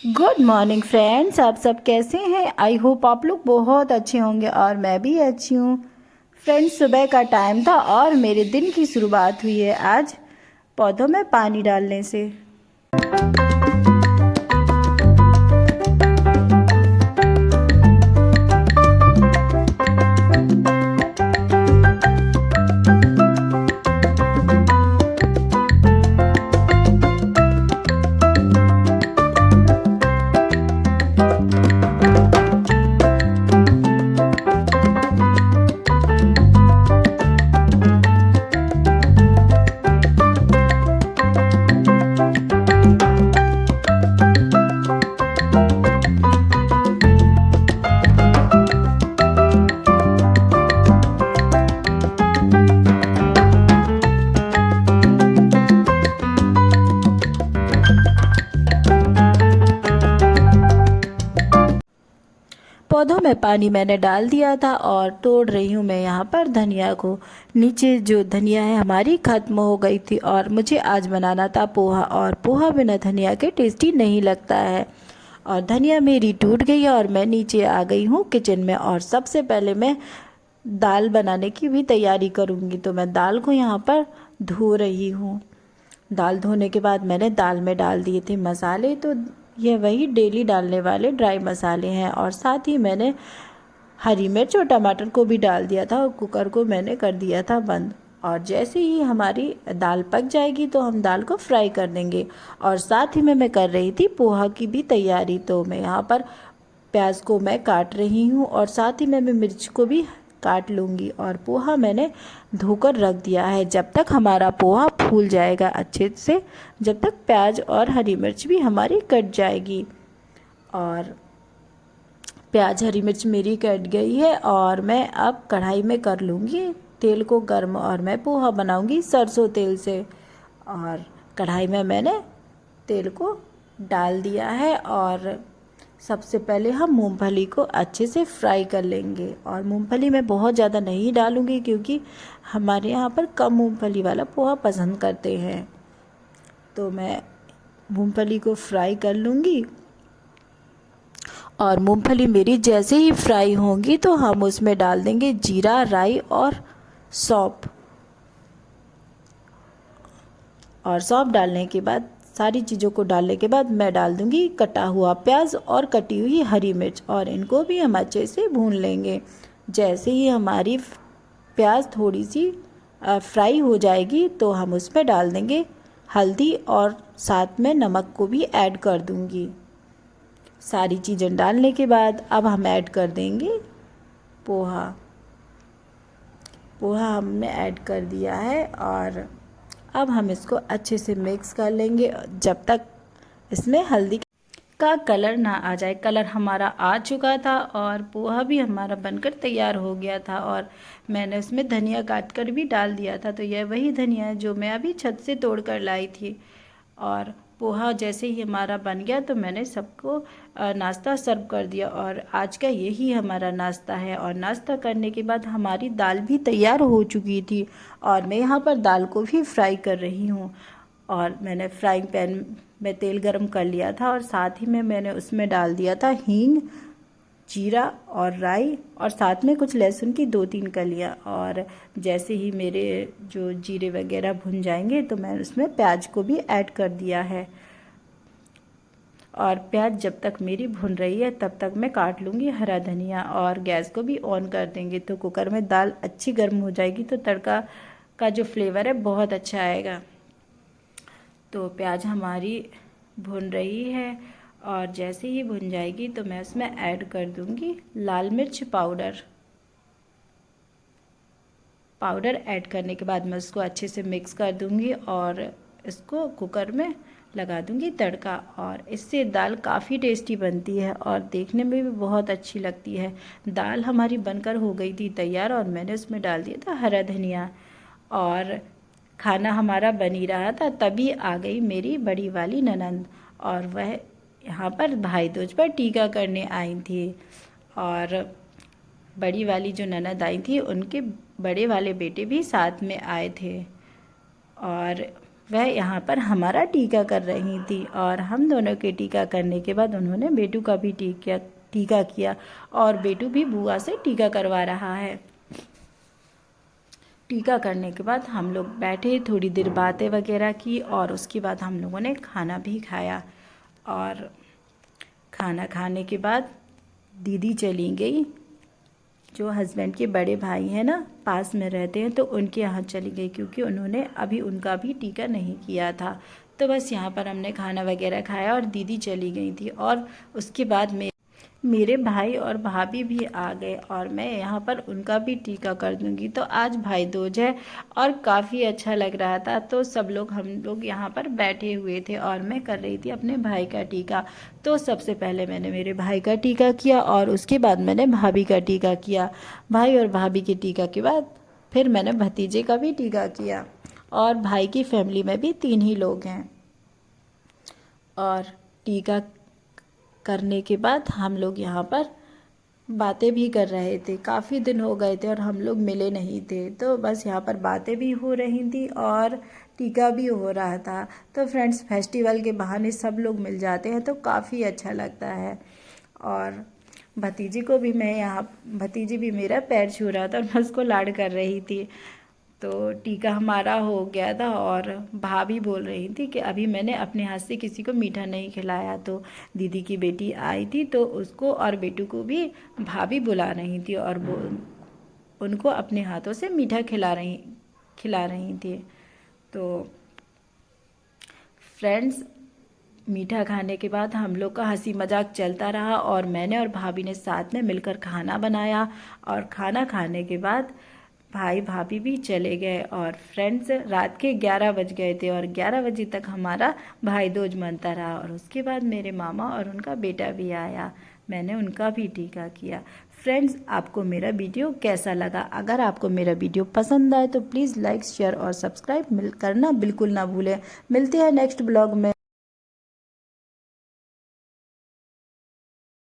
Good morning friends, आप सब कैसे हैं। आई होप आप लोग बहुत अच्छे होंगे और मैं भी अच्छी हूँ। फ्रेंड्स, सुबह का टाइम था और मेरे दिन की शुरुआत हुई है आज पौधों में पानी डालने से। पौधों में पानी मैंने डाल दिया था और तोड़ रही हूँ मैं यहाँ पर धनिया को। नीचे जो धनिया है हमारी ख़त्म हो गई थी और मुझे आज बनाना था पोहा, और पोहा बिना धनिया के टेस्टी नहीं लगता है। और धनिया मेरी टूट गई और मैं नीचे आ गई हूँ किचन में, और सबसे पहले मैं दाल बनाने की भी तैयारी करूँगी। तो मैं दाल को यहाँ पर धो रही हूँ। दाल धोने के बाद मैंने दाल में डाल दिए थे मसाले, तो ये वही डेली डालने वाले ड्राई मसाले हैं। और साथ ही मैंने हरी मिर्च और टमाटर को भी डाल दिया था और कुकर को मैंने कर दिया था बंद। और जैसे ही हमारी दाल पक जाएगी तो हम दाल को फ्राई कर देंगे। और साथ ही में मैं कर रही थी पोहा की भी तैयारी। तो मैं यहाँ पर प्याज को मैं काट रही हूँ और साथ ही मैं मिर्च को भी काट लूँगी। और पोहा मैंने धोकर रख दिया है। जब तक हमारा पोहा फूल जाएगा अच्छे से, जब तक प्याज और हरी मिर्च भी हमारी कट जाएगी। और प्याज हरी मिर्च मेरी कट गई है और मैं अब कढ़ाई में कर लूँगी तेल को गर्म, और मैं पोहा बनाऊँगी सरसों तेल से। और कढ़ाई में मैंने तेल को डाल दिया है और सबसे पहले हम मूंगफली को अच्छे से फ्राई कर लेंगे। और मूंगफली मैं बहुत ज़्यादा नहीं डालूँगी क्योंकि हमारे यहाँ पर कम मूंगफली वाला पोहा पसंद करते हैं। तो मैं मूंगफली को फ्राई कर लूँगी। और मूंगफली मेरी जैसे ही फ्राई होंगी तो हम उसमें डाल देंगे जीरा, राई और सौंफ। और सौंफ डालने के बाद, सारी चीज़ों को डालने के बाद मैं डाल दूंगी कटा हुआ प्याज और कटी हुई हरी मिर्च, और इनको भी हम अच्छे से भून लेंगे। जैसे ही हमारी प्याज थोड़ी सी फ्राई हो जाएगी तो हम उसमें डाल देंगे हल्दी, और साथ में नमक को भी ऐड कर दूंगी। सारी चीज़ें डालने के बाद अब हम ऐड कर देंगे पोहा। पोहा हमने ऐड कर दिया है और अब हम इसको अच्छे से मिक्स कर लेंगे जब तक इसमें हल्दी का कलर ना आ जाए। कलर हमारा आ चुका था और पोहा भी हमारा बनकर तैयार हो गया था। और मैंने उसमें धनिया काट कर भी डाल दिया था। तो यह वही धनिया है जो मैं अभी छत से तोड़ कर लाई थी। और पोहा जैसे ही हमारा बन गया तो मैंने सबको नाश्ता सर्व कर दिया। और आज का यही हमारा नाश्ता है। और नाश्ता करने के बाद हमारी दाल भी तैयार हो चुकी थी और मैं यहाँ पर दाल को भी फ्राई कर रही हूँ। और मैंने फ्राइंग पैन में तेल गरम कर लिया था और साथ ही में मैंने उसमें डाल दिया था हींग, जीरा और राई, और साथ में कुछ लहसुन की 2-3 कलियाँ। और जैसे ही मेरे जो जीरे वगैरह भुन जाएंगे तो मैं उसमें प्याज को भी ऐड कर दिया है। और प्याज जब तक मेरी भुन रही है तब तक मैं काट लूँगी हरा धनिया, और गैस को भी ऑन कर देंगे। तो कुकर में दाल अच्छी गर्म हो जाएगी तो तड़का का जो फ्लेवर है बहुत अच्छा आएगा। तो प्याज हमारी भुन रही है और जैसे ही भुन जाएगी तो मैं उसमें ऐड कर दूंगी लाल मिर्च पाउडर। ऐड करने के बाद मैं उसको अच्छे से मिक्स कर दूंगी और इसको कुकर में लगा दूंगी तड़का। और इससे दाल काफ़ी टेस्टी बनती है और देखने में भी बहुत अच्छी लगती है। दाल हमारी बनकर हो गई थी तैयार और मैंने उसमें डाल दिया था हरा धनिया, और खाना हमारा बन ही रहा था तभी आ गई मेरी बड़ी वाली ननंद, और वह यहाँ पर भाई दूज पर टीका करने आई थी। और बड़ी वाली जो ननद आई थी उनके बड़े वाले बेटे भी साथ में आए थे। और वह यहाँ पर हमारा टीका कर रही थी और हम दोनों के टीका करने के बाद उन्होंने बेटू का भी टीका किया और बेटू भी बुआ से टीका करवा रहा है। टीका करने के बाद हम लोग बैठे, थोड़ी देर बातें वगैरह की और उसके बाद हम लोगों ने खाना भी खाया। और खाना खाने के बाद दीदी चली गई, जो हस्बैंड के बड़े भाई हैं ना, पास में रहते हैं, तो उनके यहाँ चली गई क्योंकि उन्होंने अभी उनका भी टीका नहीं किया था। तो बस यहाँ पर हमने खाना वगैरह खाया और दीदी चली गई थी और उसके बाद मेरे भाई और भाभी भी आ गए और मैं यहाँ पर उनका भी टीका कर दूंगी। तो आज भाई दूज है और काफ़ी अच्छा लग रहा था, तो हम लोग यहाँ पर बैठे हुए थे और मैं कर रही थी अपने भाई का टीका। तो सबसे पहले मैंने मेरे भाई का टीका किया और उसके बाद मैंने भाभी का टीका किया। भाई और भाभी के टीका के बाद फिर मैंने भतीजे का भी टीका किया और भाई की फैमिली में भी 3 ही लोग हैं। और टीका करने के बाद हम लोग यहाँ पर बातें भी कर रहे थे, काफ़ी दिन हो गए थे और हम लोग मिले नहीं थे, तो बस यहाँ पर बातें भी हो रही थी और टीका भी हो रहा था। तो फ्रेंड्स, फेस्टिवल के बहाने सब लोग मिल जाते हैं तो काफ़ी अच्छा लगता है। और भतीजी को भी भतीजी भी मेरा पैर छू रहा था और मैं उसको लाड कर रही थी। तो टीका हमारा हो गया था और भाभी बोल रही थी कि अभी मैंने अपने हाथ से किसी को मीठा नहीं खिलाया। तो दीदी की बेटी आई थी तो उसको और बेटू को भी भाभी बुला रही थी और वो उनको अपने हाथों से मीठा खिला रही थी। तो फ्रेंड्स, मीठा खाने के बाद हम लोग का हंसी मजाक चलता रहा और मैंने और भाभी ने साथ में मिलकर खाना बनाया और खाना खाने के बाद भाई भाभी भी चले गए और फ्रेंड्स, रात के 11 बज गए थे और 11 बजे तक हमारा भाई दूज मनता रहा। और उसके बाद मेरे मामा और उनका बेटा भी आया, मैंने उनका भी टीका किया। फ्रेंड्स, आपको मेरा वीडियो कैसा लगा? अगर आपको मेरा वीडियो पसंद आए तो प्लीज़ लाइक, शेयर और सब्सक्राइब करना बिल्कुल ना भूलें। मिलते हैं नेक्स्ट ब्लॉग में।